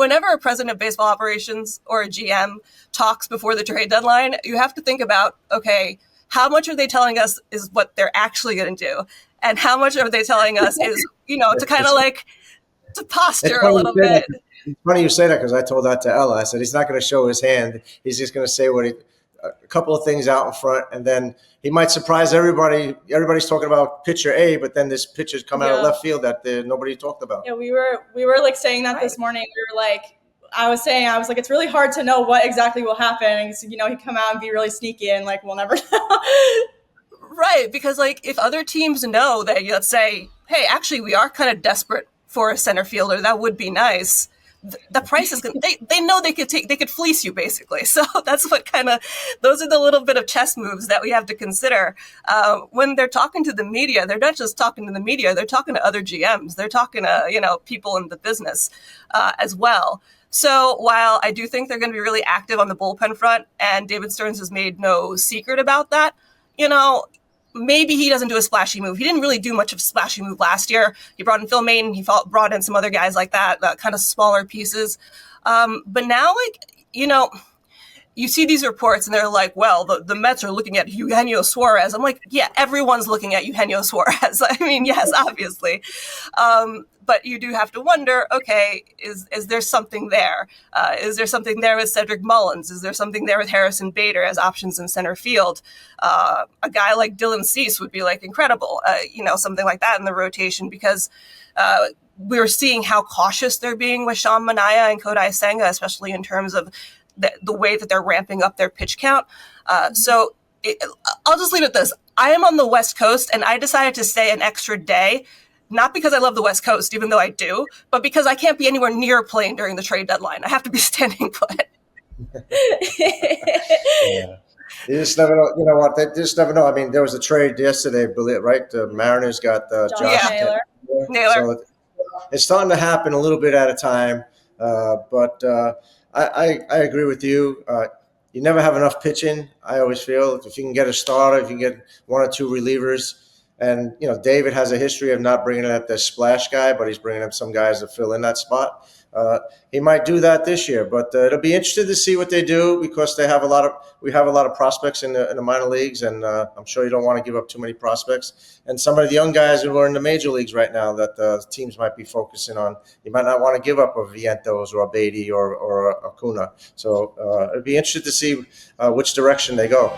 whenever a president of baseball operations or a GM talks before the trade deadline, you have to think about, okay, how much are they telling us is what they're actually going to do? And how much are they telling us is, to kind of like to posture a little bit. It's funny you say that because I told that to Ella. I said he's not going to show his hand. He's just going to say a couple of things out in front, and then he might surprise everybody. Everybody's talking about pitcher A, but then this pitcher's come out of left field that nobody talked about. Yeah, we were like saying that this morning. We were like, I was like, it's really hard to know what exactly will happen. He'd come out and be really sneaky, and like we'll never know. Right, because like if other teams know that, let's say, hey, actually we are kind of desperate for a center fielder, that would be nice. The price is they know they could fleece you basically. So that's what those are the little bit of chess moves that we have to consider when they're talking to the media. They're not just talking to the media; they're talking to other GMs. They're talking to people in the business as well. So while I do think they're going to be really active on the bullpen front, and David Stearns has made no secret about that, maybe he doesn't do a splashy move. He didn't really do much of a splashy move last year. He brought in Phil Maton. He brought in some other guys like that, kind of smaller pieces. But now, you see these reports and they're like, well, the Mets are looking at Eugenio Suarez. I'm like, yeah, everyone's looking at Eugenio Suarez. I mean, yes, obviously. But you do have to wonder, okay, is there something there? Is there something there with Cedric Mullins? Is there something there with Harrison Bader as options in center field? A guy like Dylan Cease would be like incredible, something like that in the rotation, because we're seeing how cautious they're being with Sean Manaea and Kodai Senga, especially in terms of the way that they're ramping up their pitch count. I'll just leave it at this. I am on the West Coast, and I decided to stay an extra day, not because I love the West Coast, even though I do, but because I can't be anywhere near a plane during the trade deadline. I have to be standing put. Yeah. You just never know. You know what? They just never know. I mean, there was a trade yesterday, right? The Mariners got Josh Naylor. So it's starting to happen a little bit at a time, but I agree with you. You never have enough pitching. I always feel if you can get a starter, if you can get one or two relievers, and David has a history of not bringing up the splash guy, but he's bringing up some guys to fill in that spot. He might do that this year, but it'll be interesting to see what they do because we have a lot of prospects in the minor leagues, and I'm sure you don't want to give up too many prospects. And some of the young guys who are in the major leagues right now that the teams might be focusing on, you might not want to give up a Vientos or a Beatty or a Acuna. So it'll be interesting to see which direction they go.